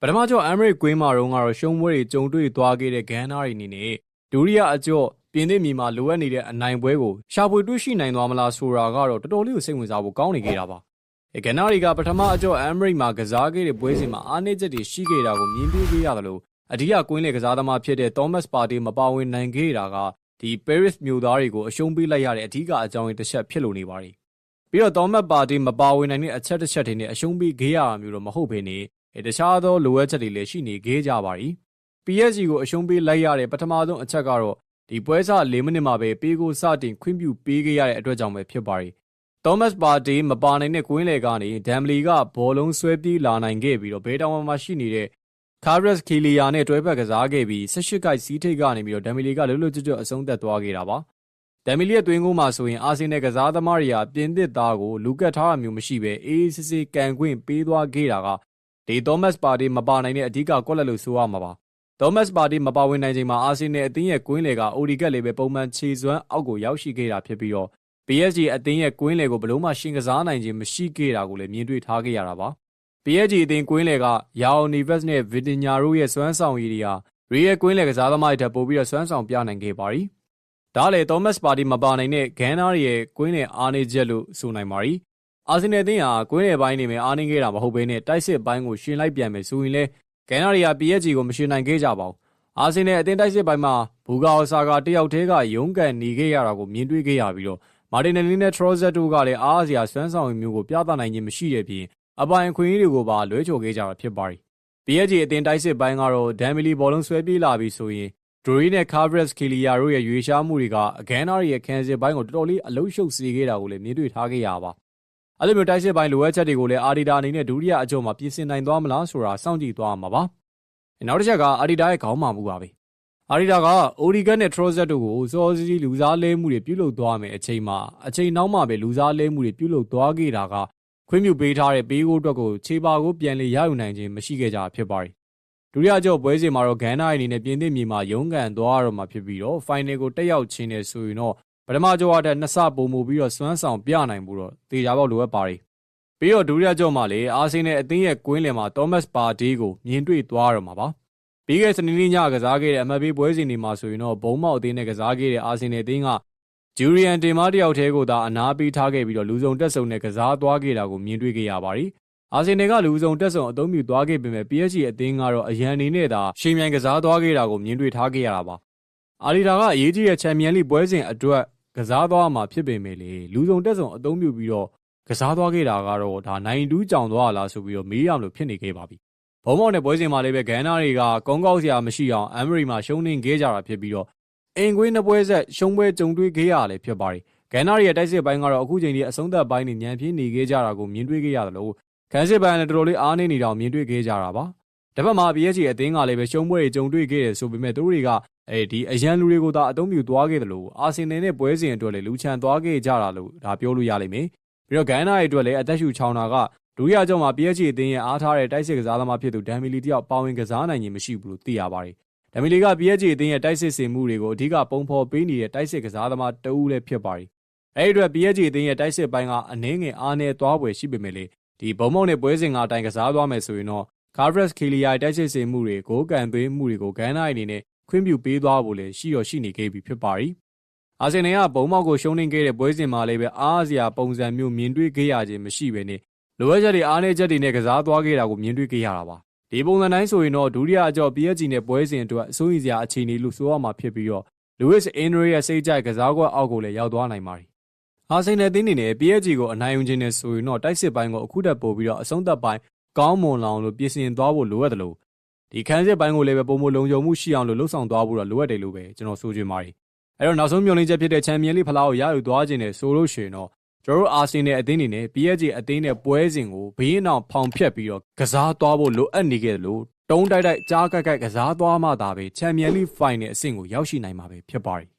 ပထမကျော့အမ်ရိတ်ကွင်းမှာတော့ရှုံးပွဲတွေကြုံတွေ့သွားခဲ့တဲ့ဂန်နာတွေအနေနဲ့ဒုတိယအကျော့ပြင်သစ်မြေမှာလိုအပ်နေတဲ့အနိုင်ပွဲကိုရှာဖွေတွေ့ရှိနိုင်သွားမလားဆိုတာကတော့တော်တော်လေးကိုစိတ်ဝင်စားဖို့ကောင်းနေခဲ့တာပါ။ဂန်နာတွေကပထမအကျော့အမ်ရိတ်မှာကစားခဲ့တဲ့ပွဲစဉ်မှာအားနည်းချက်တွေရှိခဲ့တာကိုမြင်တွေ့ခဲ့ရတယ်လို့အဓိကကွင်းလေကစားသမားဖြစ်တဲ့ Thomas Partey မပါဝင်နိုင်ခဲ့တာကဒီ Paris မြို့သားတွေကိုအရှုံးပေးလိုက်ရတဲ့အဓိကအကြောင်းရင်းတစ်ချက်ဖြစ်လို့နေပါတယ်။ပြီးတော့ Thomas Partey မပါဝင်နိုင်တဲ့အချက်တစ်ချက်တွေနဲ့အရှုံးပေးခဲ့ရတာမျိုးတော့မဟုတ်ဘဲနဲ့တခြားသောလိုအပ်ချက်တွေလည်းရှိနေခဲ့ကြပါသည်။ PSG ကိုအရှုံးပေးလိုက်ရတဲ့ပထမဆုံးအချက်ကတော့ဒီပွဲစ4မိနစ်မှာပဲပေးကိုစတင်ခွင့်ပြုပေးခဲ့ရတဲ့အတွက်ကြောင့်ပဲဖြစ်ပါတယ်။ Thomas Partey မပါနိုင်တဲ့ကွင်းလယ်ကနေဒမ်ဘလီကဘောလုံးဆွဲပြေးလာနိုင်ခဲ့ပြီးတော့ဘေးတောင်မှာရှိနေတဲ့ Kvaratskhelia နဲ့တွဲဖက်ကစားခဲ့ပြီး18ကိုက်စီးထိပ်ကနေပြီးတော့ဒမ်ဘလီကလွတ်လွတ်ကျွတ်ကျွတ်အဆုံးသတ်သွားခဲ့တာပါ။ဒမ်ဘလီရဲ့သွင်းကိုမှဆိုရင်အာဆင်နယ်ကစားသမားတွေကပြင်သစ်သားကိုလူကတ်ထားတာမျိုးမရှိပဲအေးစစ်စစ်ကန်ခွင့်ပေးသွားခဲ့တာကဒီ Thomas Partey မပါနိုင်တဲ့အဓိကကွက်လက်လို့ဆိုရမှာပါ။ Thomas Partey မပါဝင်နိုင်ချိန်မှာအာဆင်နယ်အသင်းရဲ့ကွင်းလယ်ကအိုဒီကက်လေးပဲပုံမှန်ခြေစွမ်းအောက်ကိုရောက်ရှိခဲ့တာဖြစ်ပြီးတော့ PSG အသင်းရဲ့ကွင်းလယ်ကိုဘယ်လို့မှရှင်ကစားနိုင်ခြင်းမရှိခဲ့တာကိုလည်းမြင်တွေ့ထားခဲ့ရတာပါ။ PSG အသင်းကွင်းလယ်ကJoao Neves နဲ့ Vitinha တို့ရဲ့စွမ်းဆောင်ရည်တွေဟာReal ကွင်းလယ်ကစားသမားတွေထပ်ပို့ပြီးတော့စွမ်းဆောင်ပြနိုင်ခဲ့ပါသည်။ဒါလည်း Thomas Partey မပါနိုင်တဲ့ဂန်နာရဲ့ကွင်းလယ်အားနည်းချက်လို့ဆိုနိုင်ပါသည်။အာဆင်နယ်အသင်းဟာကွင်းလယ်ပိုင်းနေမှာအားနည်းခဲ့တာမဟုတ်ဘဲနဲ့တိုက်စစ်ပိုင်းကိုရှင်လိုက်ပြန်မယ်ဆိုရင်လည်းဂန်နာတွေက PSG ကိုမရှင်နိုင်ခဲ့ကြပါဘူး။အာဆင်နယ်အသင်းတိုက်စစ်ပိုင်းမှာဘူကာအိုဆာကတယောက်တည်းကရုန်းကန်နေခဲ့ရတာကိုမြင်တွေ့ခဲ့ရပြီးတော့မာတင်နယ်လီနဲ့ထရောဇက်တို့ကလည်းအားအစရာစွမ်းဆောင်ရည်မျိုးကိုပြသနိုင်ခြင်းမရှိတဲ့ပြင်အပိုင်အခွင့်အရေးတွေကိုပါလွဲချော်ခဲ့ကြတာဖြစ်ပါတယ်။ PSG အသင်းတိုက်စစ်ပိုင်းကတော့ဒမ်ဘလီဘောလုံးဆွဲပြေးလာပြီးဆိုရင်ဒရိုရီနဲ့ Kvaratskhelia တို့ရဲ့ရွေရှားမှုတွေကဂန်နာရဲ့ခံစစ်ပိုင်းကိုတော်တော်လေးအလုံးရှုပ်စေခဲ့တာကိုလည်းမြင်တွေ့ထားခဲ့ရပါ။အဲ့လိုမျိုးတိုက်စစ်ပိုင်းလိုအပ်ချက်တွေကိုလည်းအာဒီတာအနေနဲ့ဒုတိယအကျော့မှာပြင်ဆင်နိုင်သွားမလားဆိုတာစောင့်ကြည့်သွားမှာပါ။နောက်တစ်ချက်ကအာဒီတာရဲ့ခေါင်းမာမှုပါပဲ။အာဒီတာကအိုဒီဂတ်နဲ့ထရောဇက်တို့ကိုစောစီးလူစားလဲမှုတွေပြုလုပ်သွားမယ်အချိန်နောက်မှပဲလူစားလဲမှုတွေပြုလုပ်သွားခဲ့တာကခွင့်ပြုပေးထားတဲ့ပေးကိုအတွက်ကိုခြေပါကိုပြန်လေရယူနိုင်ခြင်းမရှိခဲ့ကြဖြစ်ပါတယ်။ဒုတိယအကျော့ပွဲစဉ်မှာတော့ဂန်နာအနေနဲ့ပြင်သစ်မြေမှာရုန်းကန်သွားရတော့မှာဖြစ်ပြီးတော့ဖိုင်နယ်ကိုတက်ရောက်ခြင်းနဲ့ဆိုရင်တော့ပထမကျော့အထက်2ဆပိုမိုပြီးတော့စွမ်းဆောင်ပြနိုင်မှုတော့တေချာပေါက်လိုအပ်ပါတယ်။ပြီးတော့ဒုတိယကျော့မှာလည်းအာဆင်နယ်အသင်းရဲ့ကွင်းလယ်မှာ Thomas Partey ကိုမြင်တွေ့သွားရမှာပါ။ပြီးခဲ့စနေနေ့ညကစားခဲ့တဲ့အမှတ်ပေးပွဲစဉ်တွေမှာဆိုရင်တော့ဘုံမောက်အသင်းနဲ့ကစားခဲ့တဲ့အာဆင်နယ်အသင်းကဂျူရီယန်တင်မာတယောက်တည်းကိုသာအနာပေးထားခဲ့ပြီးတော့လူစုံတက်ဆုံနဲ့ကစားသွားခဲ့တာကိုမြင်တွေ့ခဲ့ရပါတယ်။အာဆင်နယ်ကလူစုံတက်ဆုံအသုံးပြုသွားခဲ့ပေမဲ့ PSG အသင်းကတော့အရန်အနေနဲ့သာရှေ့မြိုင်ကစားသွားခဲ့တာကိုမြင်တွေ့ထားခဲ့ရတာပါ။အာဒီတာကအရေးကြီးတဲ့ချန်ပီယံလိပွဲစဉ်အတွက်ကစားသွားမှာဖြစ်ပေမဲ့လေလူစုံတက်ဆုံအသုံးပြုပြီးတော့ကစားသွားခဲ့တာကတော့ဒါ92ကြောင်သွားလားဆိုပြီးတော့မေးရမလို့ဖြစ်နေခဲ့ပါပြီ။ဘုံမောက်နဲ့ပွဲစဉ်မှာလည်းပဲဂန်နာတွေကကုန်းကောက်စရာမရှိအောင်အမ်ရီမှာရှုံးနေခဲ့ကြတာဖြစ်ပြီးတော့အင်ကွင်းနှစ်ပွဲဆက်ရှုံးပွဲကြုံတွေ့ခဲ့ရလည်းဖြစ်ပါတယ်။ဂန်နာရဲ့တိုက်စစ်ပိုင်းကတော့အခုချိန်ထိအဆုံးသက်ပိုင်းနေညံပြင်းနေခဲ့ကြတာကိုမြင်တွေ့ခဲ့ရတယ်လို့ခံစစ်ပိုင်းလည်းတော်တော်လေးအားနည်းနေတာကိုမြင်တွေ့ခဲ့ကြတာပါ။တစ်ဖက်မှာ PSG အသင်းကလည်းပဲရှုံးပွဲတွေကြုံတွေ့ခဲ့တယ်ဆိုပေမဲ့သူတို့တွေကဒီအရန်လူတွေကိုသာအသုံးပြုသွားခဲ့တယ်လို့အာဆင်နယ်နဲ့ပွဲစဉ်အတွက်လည်းလူချန်သွားခဲ့ကြတာလို့ဒါပြောလို့ရလိမ့်မယ်။ပြီးတော့ဂန်နာရဲ့အတွက်လည်းအသက်ရှူချောင်းတာကဒုတိယကျော့မှာ PSG အသင်းရဲ့အားထားတဲ့တိုက်စစ်ကစားသမားဖြစ်သူဒမ်ဘီလီတယောက်ပါဝင်ကစားနိုင်ခြင်းမရှိဘူးလို့သိရပါတယ်။ဒမ်ဘီလီက PSG အသင်းရဲ့တိုက်စစ်စင်မှုတွေကိုအဓိကပုံဖော်ပေးနေတဲ့တိုက်စစ်ကစားသမားတဦးလည်းဖြစ်ပါတယ်။အဲဒီအတွက် PSG အသင်းရဲ့တိုက်စစ်ပိုင်းကအနည်းငယ်အားနည်းသွားပွဲရှိပေမဲ့လေဒီဘုံမောက်နဲ့ပွဲစဉ်ကအတိုင်းကစားသွားမယ်ဆိုရင်တော့ Kvaratskhelia ရဲ့တိုက်စစ်စင်မှုတွေဂိုးကန်သွင်းမှုတွေကိုဂန်နာအနေနဲ့ခွင့်ပြုပေးသွားဖို့လည်းရှိနေခဲ့ပြီဖြစ်ပါတယ်။အာဆင်နယ်ကဘုံမောက်ကိုရှုံးနေခဲ့တဲ့ပွဲစဉ်မှာလည်းပဲအားစရာပုံစံမျိုးမြင်တွေ့ခဲ့ရခြင်းမရှိဘဲနဲ့လိုအပ်ချက်တွေအားနည်းချက်တွေနဲ့ကစားသွားခဲ့တာကိုမြင်တွေ့ခဲ့ရတာပါ။ဒီပုံစံတိုင်းဆိုရင်တော့ဒုတိယအကျော့ PSG နဲ့ပွဲစဉ်အတွက်အစိုးရစရာအခြေအနေလို့ဆိုရမှာဖြစ်ပြီးတော့ Luis Enrique ရဲ့စိတ်ကြိုက်ကစားကွက်အောက်ကိုလည်းရောက်သွားနိုင်ပါတယ်။အာဆင်နယ်အသင်းအနေနဲ့ PSG ကိုအနိုင်ယူခြင်းနဲ့ဆိုရင်တော့တိုက်စစ်ပိုင်းကိုအခုတက်ပို့ပြီးတော့အဆုံးသက်ပိုင်းကောင်းမွန်လောင်လို့ပြင်ဆင်သွားဖို့လိုအပ်တယ်လို့ဒီခန်းစစ်ပိုင်းကိုလည်းပဲပုံမလုံခြုံမှုရှိအောင်လို့လှုပ်ဆောင်သွားဖို့တော့လိုအပ်တယ်လို့ပဲကျွန်တော်ဆိုချင်ပါတယ်။အဲ့တော့နောက်ဆုံးမျှော်လင့်ချက်ဖြစ်တဲ့ချန်ပီယံလိဖလားကိုရယူသွားခြင်းနဲ့ဆိုလို့ရှိရင်တော့ကျွန်တော်တို့အာဆင်နယ်အသင်းအနေနဲ့ PSG အသင်းနဲ့ပွဲစဉ်ကိုဘေးနောက်ဖောင်ဖြတ်ပြီးတော့ကစားသွားဖို့လိုအပ်နေခဲ့တယ်လို့တုံးတိုက်ကြားကိုက်ကစားသွားမှသာပဲချန်ပီယံလိဖိုင်နယ်အဆင့်ကိုရောက်ရှိနိုင်မှာပဲဖြစ်ပါတယ်